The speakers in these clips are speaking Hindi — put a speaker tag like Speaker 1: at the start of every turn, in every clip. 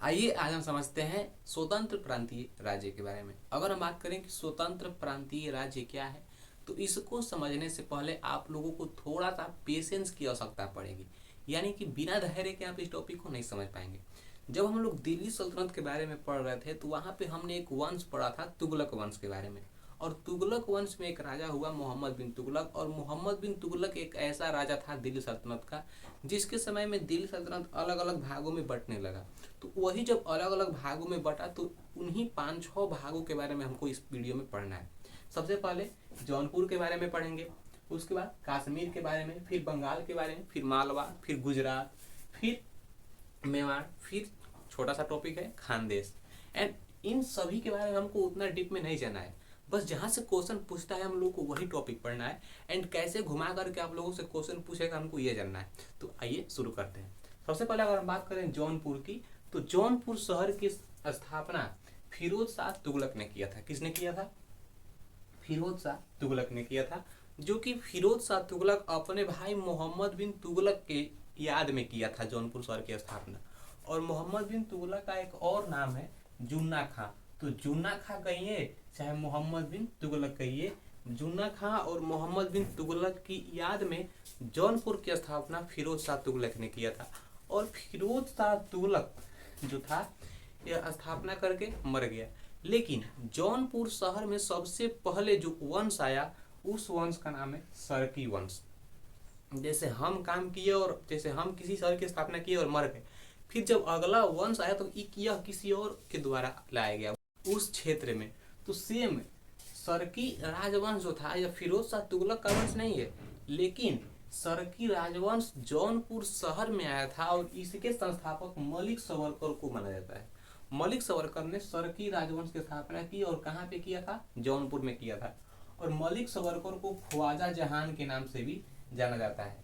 Speaker 1: आइए आज हम समझते हैं स्वतंत्र प्रांतीय राज्य के बारे में। अगर हम बात करें कि स्वतंत्र प्रांतीय राज्य क्या है, तो इसको समझने से पहले आप लोगों को थोड़ा सा पेशेंस की आवश्यकता पड़ेगी। यानी कि बिना धैर्य के आप इस टॉपिक को नहीं समझ पाएंगे। जब हम लोग दिल्ली सल्तनत के बारे में पढ़ रहे थे तो वहाँ पे हमने एक वंश पढ़ा था, तुगलक वंश के बारे में। और तुगलक वंश में एक राजा हुआ मोहम्मद बिन तुगलक, और मोहम्मद बिन तुगलक एक ऐसा राजा था दिल्ली सल्तनत का जिसके समय में दिल्ली सल्तनत अलग अलग भागों में बंटने लगा। तो वही जब अलग अलग भागों में बटा तो उन्हीं 5-6 भागों के बारे में हमको इस वीडियो में पढ़ना है। सबसे पहले जौनपुर के बारे में पढ़ेंगे, उसके बाद कश्मीर के बारे में, फिर बंगाल के बारे में, फिर मालवा, फिर गुजरात, फिर मेवाड़, फिर छोटा सा टॉपिक है खानदेश। एंड इन सभी के बारे में हमको उतना डीप में नहीं जाना है, बस जहाँ से क्वेश्चन पूछता है हम लोग को वही टॉपिक पढ़ना है। एंड कैसे घुमा करके आप लोगों से क्वेश्चन पूछेगा हमको ये जानना है। तो आइए शुरू करते हैं। सबसे पहले अगर हम बात करें जौनपुर की, तो जौनपुर शहर की स्थापना फिरोज शाह तुगलक ने किया था। किसने किया था? फिरोज शाह तुगलक ने किया था, जो कि फिरोज शाह तुगलक अपने भाई मोहम्मद बिन तुगलक के याद में किया था जौनपुर शहर की स्थापना। और मोहम्मद बिन तुगलक का एक और नाम है जुन्ना खां। तो जुन्ना खां कहिए चाहे मोहम्मद बिन तुगलक कहिए, जुन्ना खां और मोहम्मद बिन तुगलक की याद में जौनपुर की स्थापना फिरोज शाह तुगलक ने किया था। और फिरोज शाह तुगलक जो था यह स्थापना करके मर गया। लेकिन जौनपुर शहर में सबसे पहले जो वंश आया उस वंश का नाम है सरकी वंश। जैसे हम काम किए और जैसे हम किसी शहर की स्थापना किए और मर गए, फिर जब अगला वंश आया तो यह किसी और के द्वारा लाया गया उस क्षेत्र में। तो सेम सरकी राजवंश जो था यह फिरोज शाह तुगलक का वंश नहीं है, लेकिन सरकी राजवंश जौनपुर शहर में आया था और इसके संस्थापक मलिक सवरकर को माना जाता है। मलिक सवरकर ने सरकी राजवंश की स्थापना की और कहाँ पे किया था? जौनपुर में किया था। और मलिक सवरकर को ख्वाजा जहान के नाम से भी जाना जाता है।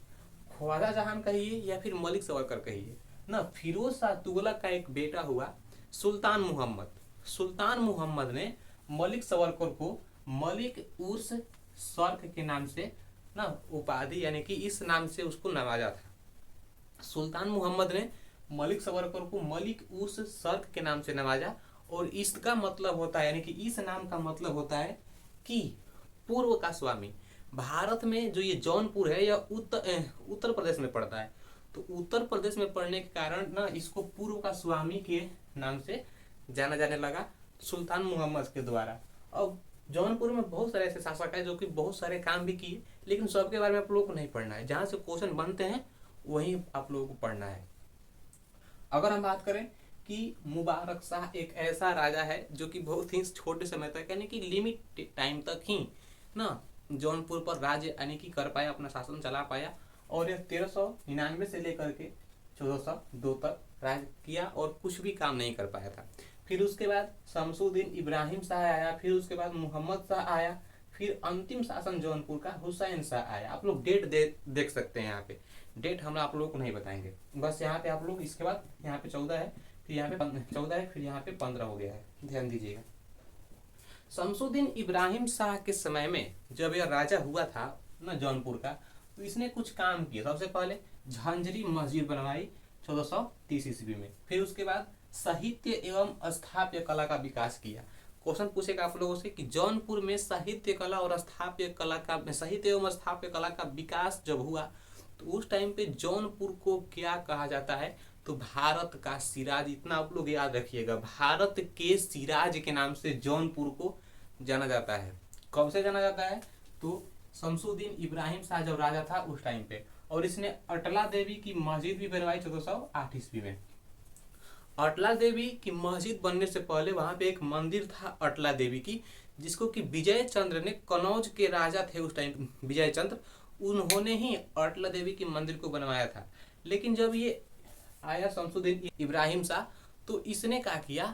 Speaker 1: ख्वाजा जहान कहिए या फिर मलिक सवरकर कहिए ना। फिरोज शाह तुगलक का एक बेटा हुआ सुल्तान मोहम्मद। सुल्तान मोहम्मद ने मलिक सवरकर को मलिक उर्स सर्क के नाम से ना उपाधि यानी कि इस नाम से उसको नवाजा था। सुल्तान मोहम्मद ने मलिक सवरकर को मलिक उर्स सर्क के नाम से नवाजा। और इसका मतलब होता है यानी कि इस नाम का मतलब होता है कि पूर्व का स्वामी। भारत में जो ये जौनपुर है यह उत्तर प्रदेश में पड़ता है। तो उत्तर प्रदेश में पड़ने के कारण ना इसको पूर्व का स्वामी के नाम से जाना जाने लगा सुल्तान मोहम्मद के द्वारा। अब जौनपुर में बहुत सारे ऐसे शासक है जो कि बहुत सारे काम भी किए, लेकिन सबके बारे में आप लोगों को नहीं पढ़ना है। जहाँ से क्वेश्चन बनते हैं वही आप लोगों को पढ़ना है। अगर हम बात करें कि मुबारक शाह एक ऐसा राजा है जो कि बहुत ही छोटे समय तक यानी कि लिमिट टाइम तक ही ना जौनपुर पर राज्य यानी कि कर पाया, अपना शासन चला पाया। और यह 1399 से लेकर के 1402 तक राज किया और कुछ भी काम नहीं कर पाया था। फिर उसके बाद शमसुद्दीन इब्राहिम शाह आया, फिर उसके बाद मोहम्मद शाह आया, फिर अंतिम शासन जौनपुर का हुसैन शाह आया। आप लोग डेट देख सकते हैं यहाँ पे। डेट हम आप लोगों को नहीं बताएंगे, बस यहाँ पे आप लोग इसके बाद यहाँ पे 14 है, फिर यहाँ पे 14 है, फिर यहाँ पे 15 हो गया है, ध्यान दीजिएगा। शमसुद्दीन इब्राहिम शाह के समय में जब यह राजा हुआ था ना जौनपुर का, तो इसने कुछ काम किए। सबसे पहले झांझरी मस्जिद बनवाई 1430 ईस्वी में। फिर उसके बाद साहित्य एवं स्थापत्य कला का विकास किया। क्वेश्चन पूछेगा आप लोगों से कि जौनपुर में साहित्य कला और स्थापत्य कला का साहित्य एवं स्थापत्य कला का विकास जब हुआ तो उस टाइम पे जौनपुर को क्या कहा जाता है? तो भारत का सिराज। इतना आप लोग याद रखिएगा, भारत के सिराज के नाम से जौनपुर को जाना जाता है। कब से जाना जाता है? तो शमसुद्दीन इब्राहिम शाह जब राजा था उस टाइम पे। और इसने अटला देवी की मस्जिद भी बनवाई 1408 ईस्वी में। अटला देवी की मस्जिद बनने से पहले वहां पे एक मंदिर था अटला देवी की, जिसको कि विजय चंद्र ने, कनौज के राजा थे उस टाइम विजय चंद्र, उन्होंने ही अटला देवी की मंदिर को बनवाया था। लेकिन जब ये आया शमसुद्दीन इब्राहिम शाह तो इसने क्या किया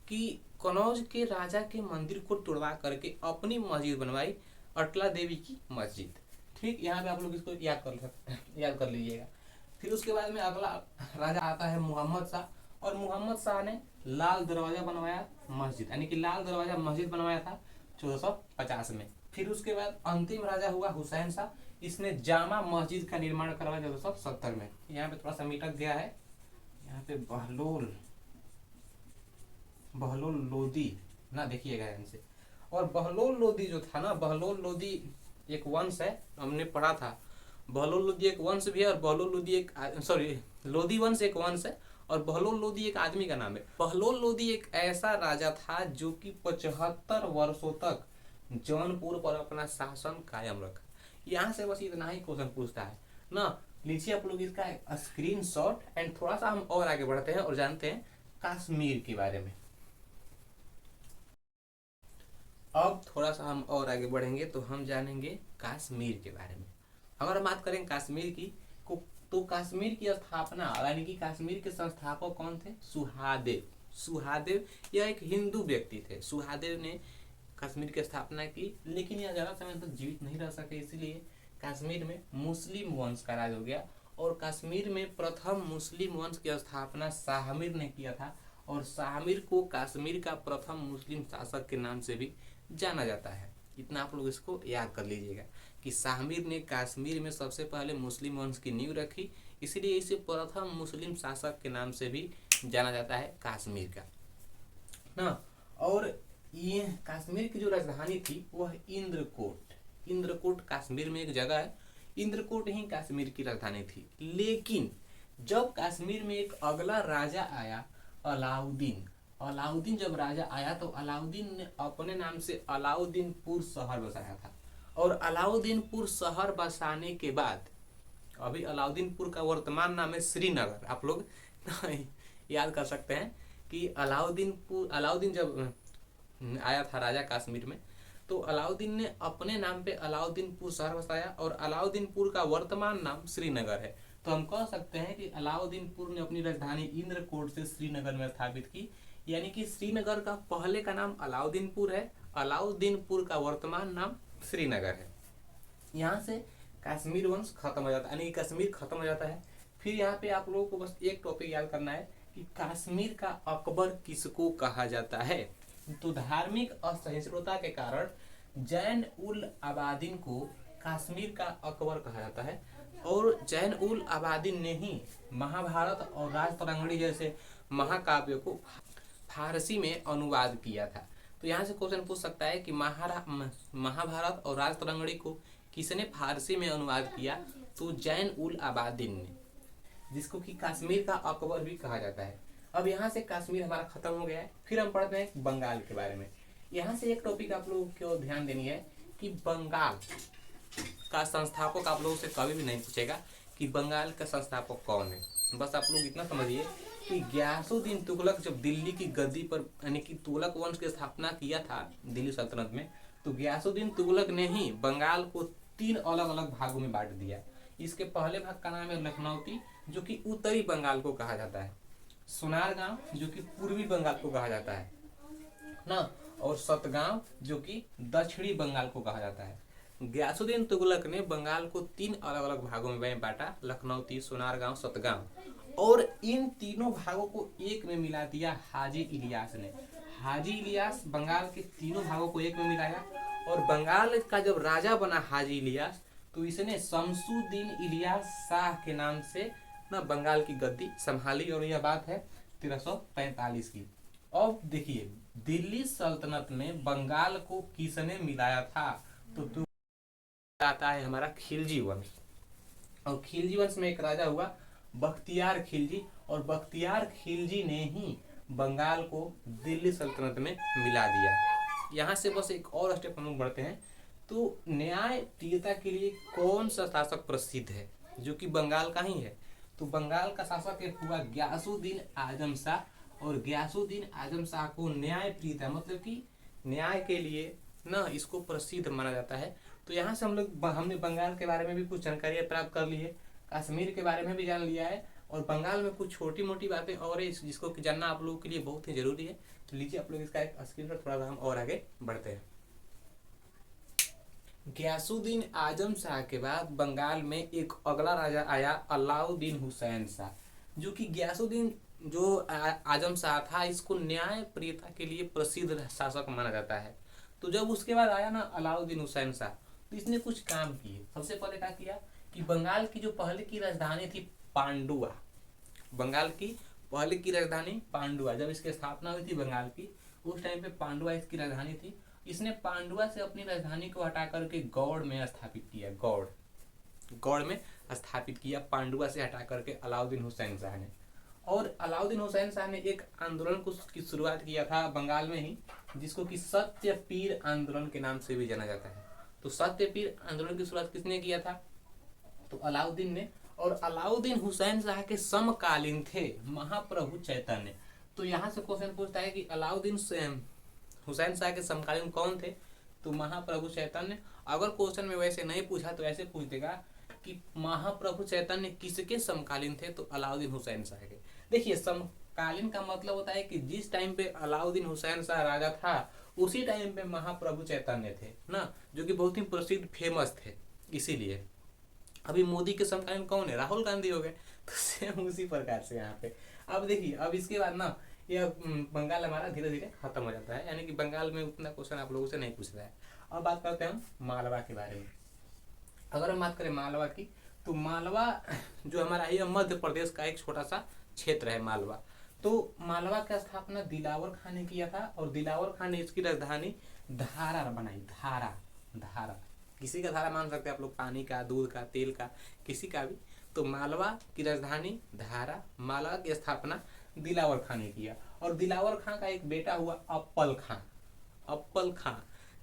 Speaker 1: कि कनौज के राजा के मंदिर को तोड़वा करके अपनी मस्जिद बनवाई, अटला देवी की मस्जिद। ठीक, यहाँ पे आप लोग इसको याद कर लीजिएगा। फिर उसके बाद में अगला राजा आता है मोहम्मद शाह, और मोहम्मद शाह ने लाल दरवाजा बनवाया मस्जिद, यानी कि लाल दरवाजा मस्जिद बनवाया था 1450 में। फिर उसके बाद अंतिम राजा हुआ हुसैन शाह, इसने जामा मस्जिद का निर्माण करवाया 1470 में। यहाँ पे थोड़ा सा मिटक गया है, यहाँ पे बहलोल बहलोल लोदी ना, देखिएगा ध्यान से। और बहलोल लोदी जो था ना, बहलोल लोदी एक वंश है, हमने पढ़ा था। बहलोल लोदी एक वंश भी है, और बहलोल लोदी एक सॉरी लोदी वंश एक वंश है, और बहलोल लोदी एक आदमी का नाम है। बहलोल लोदी एक ऐसा राजा था जो कि 75 वर्षों तक जौनपुर पर अपना शासन कायम रखा। यहाँ से बस इतना ही क्वेश्चन पूछता है ना। लीजिए आप लोग इसका स्क्रीन शॉट, एंड थोड़ा सा हम और आगे बढ़ते हैं और जानते हैं कश्मीर के बारे में। अब थोड़ा सा हम और आगे बढ़ेंगे तो हम जानेंगे कश्मीर के बारे में। अगर हम बात करें कश्मीर की तो कश्मीर की स्थापना यानी कि कश्मीर के संस्थापक कौन थे? सुहादेव। सुहादेव यह एक हिंदू व्यक्ति थे। सुहादेव ने कश्मीर की स्थापना की, लेकिन यह ज्यादा समय तक जीवित नहीं रह सके, इसलिए कश्मीर में मुस्लिम वंश का राज हो गया। और कश्मीर में प्रथम मुस्लिम वंश की स्थापना शाहमीर ने किया था, और शाहमीर को कश्मीर का प्रथम मुस्लिम शासक के नाम से भी जाना जाता है। इतना आप लोग इसको याद कर लीजिएगा कि शाहमीर ने कश्मीर में सबसे पहले मुस्लिम वंश की नींव रखी, इसलिए इसे प्रथम मुस्लिम शासक के नाम से भी जाना जाता है कश्मीर का ना। और ये कश्मीर की जो राजधानी थी वह इंद्रकोट। इंद्रकोट कश्मीर में एक जगह है, इंद्रकोट ही कश्मीर की राजधानी थी। लेकिन जब कश्मीर में एक अगला राजा आया, अलाउद्दीन। अलाउद्दीन जब राजा आया तो अलाउद्दीन ने अपने नाम से अलाउद्दीनपुर शहर बसाया था। और अलाउद्दीनपुर शहर बसाने के बाद, अभी अलाउद्दीनपुर का वर्तमान नाम है श्रीनगर। आप लोग याद कर सकते हैं कि अलाउद्दीन जब आया था राजा कश्मीर में, तो अलाउद्दीन ने अपने नाम पे अलाउद्दीनपुर शहर बसाया, और अलाउद्दीनपुर का वर्तमान नाम श्रीनगर है। तो हम कह सकते हैं कि अलाउद्दीनपुर ने अपनी राजधानी इंद्रकोट से श्रीनगर में स्थापित की, यानी कि श्रीनगर का पहले का नाम अलाउद्दीनपुर है, अलाउद्दीनपुर का वर्तमान नाम श्रीनगर है। यहाँ से कश्मीर वंश खत्म हो जाता है, यानी कि कश्मीर खत्म हो जाता है। फिर यहाँ पे आप लोगों को बस एक टॉपिक याद करना है कि कश्मीर का अकबर किसको कहा जाता है। तो धार्मिक असहिष्णुता के कारण जैन उल आबादीन को कश्मीर का अकबर कहा जाता है, और जैन उल आबादीन ने ही महाभारत और राजतरंगिणी जैसे महाकाव्य को फारसी में अनुवाद किया था। तो यहाँ से क्वेश्चन पूछ सकता है कि महाभारत और राजतरंगिणी को किसने फारसी में अनुवाद किया? तो जैन उल आबादीन ने, जिसको कि कश्मीर का अकबर भी कहा जाता है। अब यहाँ से कश्मीर हमारा खत्म हो गया है। फिर हम पढ़ते हैं बंगाल के बारे में। यहाँ से एक टॉपिक आप लोगों को ध्यान देनी है कि बंगाल का संस्थापक आप लोगों से कभी भी नहीं पूछेगा कि बंगाल का संस्थापक कौन है। बस आप लोग इतना समझिए कि गयासुद्दीन तुगलक जब दिल्ली की गद्दी पर, यानी कि तुगलक वंश की स्थापना किया था दिल्ली सल्तनत में, तो गयासुद्दीन तुगलक ने ही बंगाल को 3 अलग अलग भागों में बांट दिया। इसके पहले भाग का नाम है लखनऊती, जो कि उत्तरी बंगाल को कहा जाता है, सोनारगांव जो कि पूर्वी बंगाल को कहा जाता है ना, और सतगांव जो कि दक्षिणी बंगाल को कहा जाता है। गयासुद्दीन तुगलक ने बंगाल को 3 अलग अलग भागों में बांटा, लखनऊती, सोनारगांव, सतगांव, और इन तीनों भागों को एक में मिला दिया हाजी इलियास ने। हाजी इलियास बंगाल के तीनों भागों को एक में मिलाया, और बंगाल का जब राजा बना हाजी इलियास, तो इसने शमसुद्दीन इलियास शाह के नाम से ना बंगाल की गद्दी संभाली, और यह बात है 1345 की। अब देखिए दिल्ली सल्तनत में बंगाल को किसने मिलाया था? तो आता है हमारा खिलजी वंश, और खिलजी वंश में एक राजा हुआ बख्तियार खिलजी, और बख्तियार खिलजी ने ही बंगाल को दिल्ली सल्तनत में मिला दिया। यहाँ से बस एक और स्टेप हम लोग बढ़ते हैं। तो न्याय प्रियता के लिए कौन सा शासक प्रसिद्ध है जो कि बंगाल का ही है? तो बंगाल का शासक हुआ गयासुद्दीन आजम शाह, और गयासुद्दीन आजम शाह को न्याय प्रियता मतलब कि न्याय के लिए ना इसको प्रसिद्ध माना जाता है। तो यहाँ से हमने बंगाल के बारे में भी कुछ जानकारी प्राप्त कर ली है, कश्मीर के बारे में भी जान लिया है, और बंगाल में कुछ छोटी मोटी बातें और है जिसको कि जानना आप लोगों के लिए बहुत ही जरूरी है। तो लीजिए आप लोग इसका एक स्क्रीनशॉट, थोड़ा सा हम और आगे बढ़ते हैं। गयासुद्दीन आजम शाह के बाद बंगाल में एक अगला राजा आया अलाउद्दीन हुसैन शाह, जो कि गयासुद्दीन जो आजम शाह था इसको न्याय प्रियता के लिए प्रसिद्ध शासक माना जाता है। तो जब उसके बाद आया ना अलाउद्दीन हुसैन शाह, तो इसने कुछ काम किए। सबसे पहले क्या किया कि बंगाल की जो पहले की राजधानी थी पांडुआ, बंगाल की पहले की राजधानी पांडुआ, जब इसकी स्थापना हुई थी बंगाल की, उस टाइम पे पांडुआ इसकी राजधानी थी। इसने पांडुआ से अपनी राजधानी को हटा करके गौड़ में स्थापित किया, गौड़ में स्थापित किया, पांडुआ से हटा करके अलाउद्दीन हुसैन शाह ने। और अलाउद्दीन हुसैन शाह ने एक आंदोलन की शुरुआत किया था बंगाल में ही, जिसको कि सत्यपीर आंदोलन के नाम से भी जाना जाता है। तो सत्यपीर आंदोलन की शुरुआत किसने किया था? तो अलाउद्दीन ने। और अलाउद्दीन हुसैन शाह के समकालीन थे महाप्रभु चैतन्य। तो यहाँ से क्वेश्चन पूछता है कि अलाउद्दीन हुसैन शाह के समकालीन कौन थे? तो महाप्रभु चैतन्य। अगर क्वेश्चन में वैसे नहीं पूछा तो ऐसे पूछ देगा कि महाप्रभु चैतन्य किसके समकालीन थे? तो अलाउद्दीन हुसैन शाह के। देखिए, समकालीन का मतलब होता है कि जिस टाइम पे अलाउद्दीन हुसैन शाह राजा था उसी टाइम पे महाप्रभु चैतन्य थे ना, जो कि बहुत ही प्रसिद्ध फेमस थे। इसीलिए अभी मोदी के समकालीन कौन है? राहुल गांधी हो गए। तो सेम उसी प्रकार से यहाँ पे अब देखिए, अब इसके बाद ना यह बंगाल हमारा धीरे धीरे खत्म हो जाता है, यानी कि बंगाल में उतना क्वेश्चन आप लोगों से नहीं पूछ रहा है। अब बात करते हैं हम मालवा के बारे में। अगर हम बात करें मालवा की, तो मालवा जो हमारा ये मध्य प्रदेश का एक छोटा सा क्षेत्र है मालवा। तो मालवा की स्थापना दिलावर खां ने किया था, और दिलावर खां ने इसकी राजधानी धारा बनाई। धारा किसी का धारा मान सकते हैं आप लोग, पानी का, दूध का, तेल का, किसी का भी। तो मालवा की राजधानी धारा, मालवा की स्थापना दिलावर खां ने किया। और दिलावर खां का एक बेटा हुआ अप्पल खां।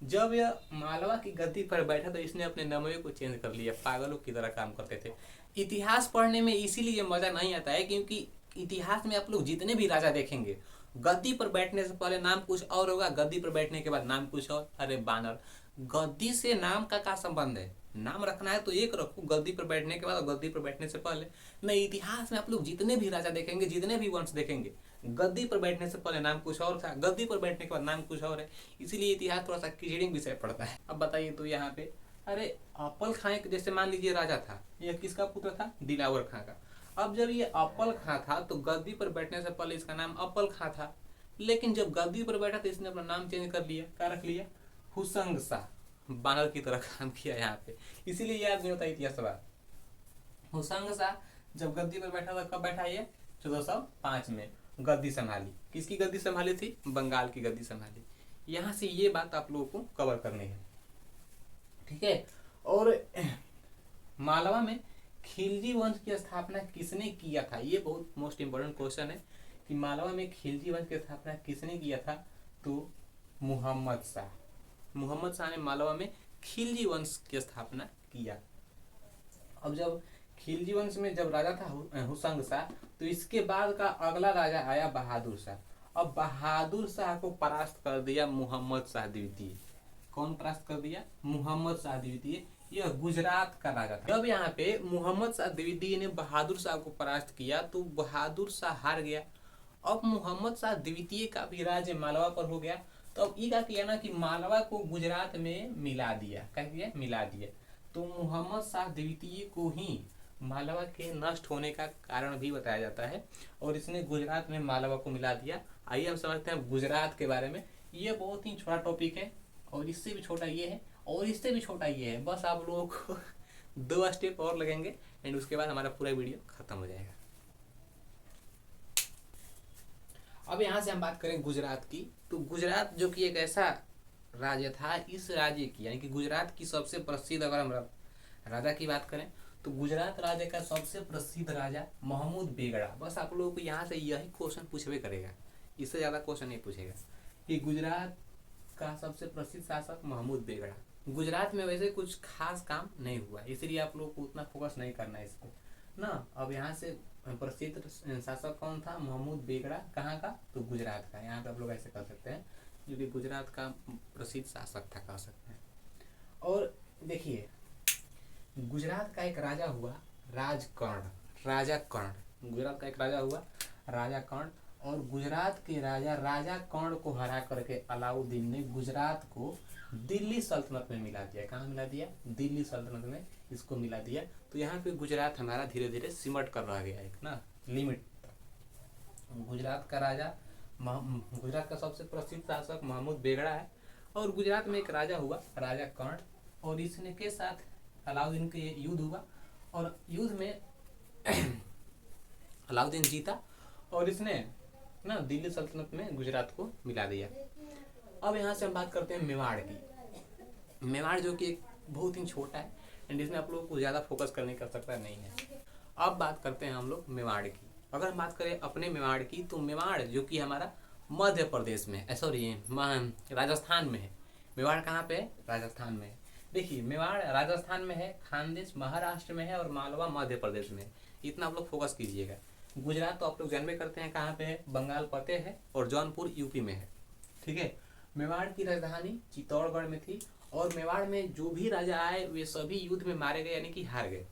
Speaker 1: जब यह मालवा की गद्दी पर बैठा तो इसने अपने नमवे को चेंज कर लिया, पागलों की तरह काम करते थे। इतिहास पढ़ने में इसीलिए मजा नहीं आता है क्योंकि इतिहास में आप लोग जितने भी राजा देखेंगे, गद्दी पर बैठने से पहले नाम कुछ और होगा, गद्दी पर बैठने के बाद नाम कुछ और। अरे बानर, गद्दी से नाम का क्या संबंध है? नाम रखना है तो एक रखो, गद्दी पर बैठने के बाद और गद्दी पर बैठने से पहले। नहीं, इतिहास में आप लोग जितने भी राजा देखेंगे, जितने भी वंश देखेंगे, गद्दी पर बैठने से पहले नाम कुछ और था, गद्दी पर बैठने के बाद नाम कुछ और है। इसीलिए इतिहास थोड़ा सा किचड़िंग विषय पड़ता है। अब बताइए तो यहाँ पे, अरे अप्पल खां जैसे मान लीजिए राजा था, यह किसका पुत्र था? दिलावर खां का। अब जब ये अप्पल खां था तो गद्दी पर बैठने से पहले इसका नाम अप्पल खां था, लेकिन जब गद्दी पर बैठा तो इसने अपना नाम चेंज कर लिया। क्या रख लिया? हुसंग शाह। बानर की तरह काम किया यहाँ पे, इसीलिए याद नहीं होता इतिहास बात। हुसंग शाह जब गद्दी पर बैठा था, कब बैठा? ये 1405 में गद्दी संभाली। किसकी गद्दी संभाली थी? बंगाल की गद्दी संभाली। यहाँ से ये बात आप लोगों को कवर करनी है, ठीक है। और मालवा में खिलजी वंश की स्थापना किसने किया था? ये बहुत मोस्ट इंपोर्टेंट क्वेश्चन है कि मालवा में खिलजी वंश की स्थापना किसने किया था? तो मुहम्मद शाह ने मालवा में खिलजी वंश की स्थापना किया। अब जब खिलजी वंश में जब राजा था हुसंग शाह, तो इसके बाद का अगला राजा आया बहादुर शाह। अब बहादुर शाह को परास्त कर दिया मुहम्मद शाह द्वितीय। कौन परास्त कर दिया? मुहम्मद शाह द्वितीय। यह गुजरात का राजा था। जब यहाँ पे मुहम्मद शाह द्वितीय ने बहादुर शाह को परास्त किया तो बहादुर शाह हार गया। अब मुहम्मद शाह द्वितीय का भी राज्य मालवा पर हो गया। तो अब ये क्या किया ना कि मालवा को गुजरात में मिला दिया। क्या किया? मिला दिया। तो मुहम्मद शाह द्वितीय को ही मालवा के नष्ट होने का कारण भी बताया जाता है, और इसने गुजरात में मालवा को मिला दिया। आइए हम समझते हैं गुजरात के बारे में। ये बहुत ही छोटा टॉपिक है, और इससे भी छोटा ये है, और इससे भी छोटा ये है। बस आप लोगों को 2 स्टेप और लगेंगे एंड उसके बाद हमारा पूरा वीडियो खत्म हो जाएगा। अब यहाँ से हम बात करें गुजरात की। तो गुजरात जो कि एक ऐसा राज्य था, इस राज्य की यानी कि गुजरात की सबसे प्रसिद्ध, अगर हम राजा की बात करें तो गुजरात राज्य का सबसे प्रसिद्ध राजा महमूद बेगड़ा। बस आप लोगों को यहाँ से यही क्वेश्चन पूछवे करेगा, इससे ज़्यादा क्वेश्चन नहीं पूछेगा कि गुजरात का सबसे प्रसिद्ध शासक महमूद बेगड़ा। गुजरात में वैसे कुछ खास काम नहीं हुआ, इसलिए आप लोगों को उतना फोकस नहीं करना है इस पर ना। अब यहाँ से प्रसिद्ध शासक कौन था? महमूद बेगड़ा। कहाँ का? तो गुजरात का। यहाँ पे आप लोग ऐसे कर सकते हैं, जो कि गुजरात का प्रसिद्ध शासक था, कह सकते हैं। और देखिए, गुजरात का एक राजा हुआ राजा कर्ण। गुजरात का एक राजा हुआ राजा कर्ण, और गुजरात के राजा कर्ण को हरा करके अलाउद्दीन ने गुजरात को दिल्ली सल्तनत में मिला दिया। कहाँ मिला दिया? दिल्ली सल्तनत में इसको मिला दिया। तो यहाँ पे गुजरात हमारा धीरे धीरे सिमट कर रह गया एक ना लिमिट। गुजरात का सबसे प्रसिद्ध शासक महमूद बेगड़ा है, और गुजरात में एक राजा हुआ राजा कर्ण, और इसने के साथ अलाउद्दीन के युद्ध हुआ, और युद्ध में अलाउद्दीन जीता, और इसने ना दिल्ली सल्तनत में गुजरात को मिला दिया। अब यहाँ से हम बात करते हैं मेवाड़ की। मेवाड़ जो कि एक बहुत ही छोटा है एंड इसमें आप लोगों को ज़्यादा फोकस करने की आवश्यकता नहीं है। अब बात करते हैं हम लोग मेवाड़ की। अगर हम बात करें अपने मेवाड़ की, तो मेवाड़ जो कि हमारा मध्य प्रदेश में है, सॉरी राजस्थान में है। मेवाड़ कहाँ पे है? राजस्थान में है। देखिए मेवाड़ राजस्थान में है, खानदेश महाराष्ट्र में है और मालवा मध्य प्रदेश में है। इतना आप लोग फोकस कीजिएगा। गुजरात तो आप लोग जानबे करते हैं कहाँ पे है, बंगाल पते है और जौनपुर यूपी में है। ठीक है। मेवाड़ की राजधानी चित्तौड़गढ़ में थी और मेवाड़ में जो भी राजा आए वे सभी युद्ध में मारे गए, यानी कि हार गए।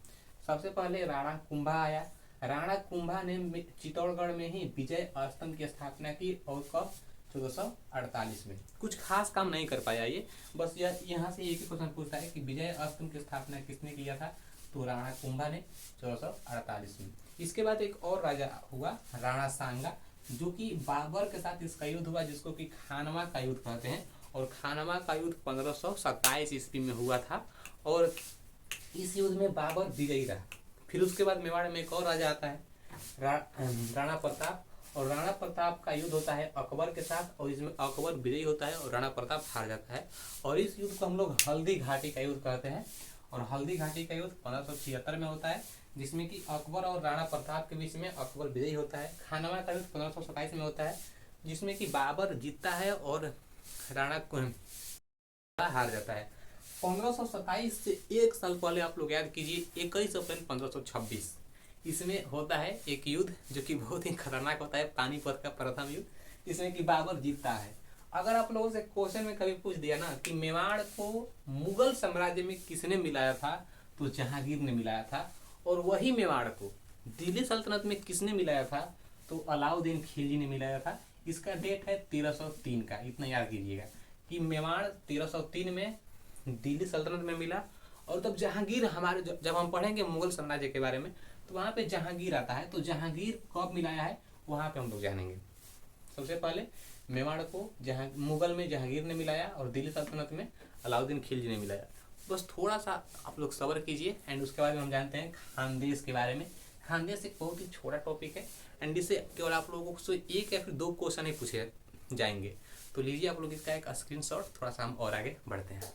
Speaker 1: सबसे पहले राणा कुंभा आया। राणा कुंभा ने चित्तौड़गढ़ में ही विजय स्तंभ की स्थापना की और कब? 1448 में। कुछ खास काम नहीं कर पाया ये, बस यहाँ से एक ही क्वेश्चन पूछता है कि विजय स्तंभ की स्थापना किसने किया था? तो राणा कुंभा ने 1448 में। इसके बाद एक और राजा हुआ राणा सांगा, जो कि बाबर के साथ इसका युद्ध हुआ, जिसको कि खानवा का युद्ध कहते हैं। और खानवा का युद्ध 1527 ईस्वी में हुआ था और इस युद्ध में बाबर विजयी रहा। फिर उसके बाद मेवाड़ में एक और राजा आता है राणा प्रताप, और राणा प्रताप का युद्ध होता है अकबर के साथ और इसमें अकबर विजयी होता है और राणा प्रताप हार जाता है। और इस युद्ध को हम लोग हल्दी घाटी का युद्ध कहते हैं। और हल्दी घाटी का युद्ध 1576 में होता है, जिसमें कि अकबर और राणा प्रताप के बीच में अकबर विजयी होता है। खानवा का युद्ध 1527 में होता है, जिसमें कि बाबर जीतता है और राणा हार जाता है। 1527 से एक साल पहले आप लोग याद कीजिए, 21 अप्रैल 1526 इसमें होता है एक युद्ध जो कि बहुत ही खतरनाक होता है, पानीपत का प्रथम युद्ध, जिसमें कि बाबर जीतता है। अगर आप लोगों से क्वेश्चन में कभी पूछ दिया ना कि मेवाड़ को मुगल साम्राज्य में किसने मिलाया था, तो जहांगीर ने मिलाया था। और वही मेवाड़ को दिल्ली सल्तनत में किसने मिलाया था, तो अलाउद्दीन खिलजी ने मिलाया था। इसका डेट है 1303 का, इतना याद कीजिएगा कि मेवाड़ 1303 में दिल्ली सल्तनत में मिला। और तब जहांगीर हमारे जब हम पढ़ेंगे मुगल साम्राज्य के बारे में, तो वहाँ पे जहांगीर आता है। तो जहांगीर कब मिलाया है वहाँ पे हम लोग जानेंगे। सबसे पहले मेवाड़ को मुगल में जहांगीर ने मिलाया और दिल्ली सल्तनत में अलाउद्दीन खिलजी ने मिलाया। बस थोड़ा सा आप लोग सब्र कीजिए एंड उसके बाद हम जानते हैं खानदेश के बारे में। खानदेश एक बहुत ही छोटा टॉपिक है एंड इससे केवल आप लोगों को एक या फिर दो क्वेश्चन ही पूछे जाएंगे। तो लीजिए आप लोग इसका एक स्क्रीनशॉट, थोड़ा सा हम और आगे बढ़ते हैं।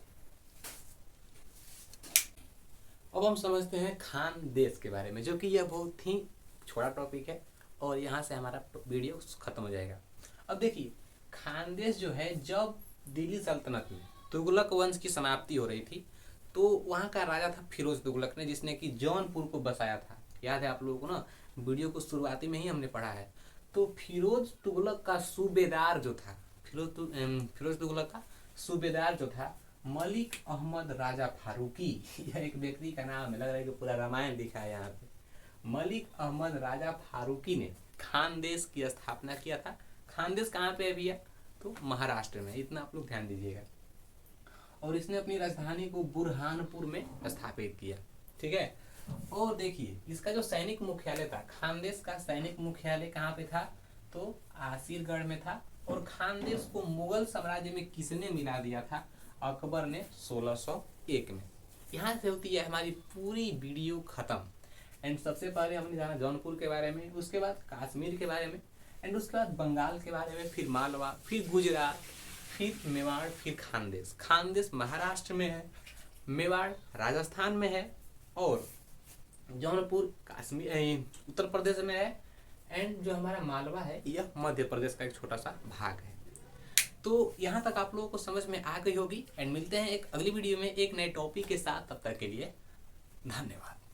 Speaker 1: अब हम समझते हैं खानदेश के बारे में, जो कि यह बहुत ही छोटा टॉपिक है और यहाँ से हमारा वीडियो खत्म हो जाएगा। अब देखिए खानदेश जो है, जब दिल्ली सल्तनत में तुगलक वंश की समाप्ति हो रही थी, तो वहाँ का राजा था फिरोज तुगलक ने, जिसने कि जौनपुर को बसाया था। याद है आप लोगों को ना, वीडियो को शुरुआती में ही हमने पढ़ा है। तो फिरोज तुगलक का सूबेदार जो था, फिरोज तुगलक का सूबेदार जो था मलिक अहमद राजा फारूकी, यह एक व्यक्ति का नाम है, लग रहा है कि पूरा रामायण लिखा है यहाँ पे। मलिक अहमद राजा फारूकी ने खानदेश की स्थापना किया था। खानदेश कहाँ पे है भैया, तो महाराष्ट्र में, इतना आप लोग ध्यान दीजिएगा। और इसने अपनी राजधानी को बुरहानपुर में स्थापित किया। ठीक है। और देखिए इसका जो सैनिक मुख्यालय था, खानदेश का सैनिक मुख्यालय कहाँ पे था, तो आसिरगढ़ में था। और खानदेश को मुगल साम्राज्य में किसने मिला दिया था, अकबर ने 1601 में। यहाँ से होती है हमारी पूरी वीडियो खत्म। एंड सबसे पहले हमने जाना जौनपुर के बारे में, उसके बाद कश्मीर के बारे में, एंड उसके बाद बंगाल के बारे में, फिर मालवा, फिर गुजरात, फिर मेवाड़, फिर खानदेश। खानदेश महाराष्ट्र में है, मेवाड़ राजस्थान में है और जौनपुर कश्मीर उत्तर प्रदेश में है, एंड जो हमारा मालवा है यह मध्य प्रदेश का एक छोटा सा भाग है। तो यहाँ तक आप लोगों को समझ में आ गई होगी एंड मिलते हैं एक अगली वीडियो में एक नए टॉपिक के साथ। तब तक के लिए धन्यवाद।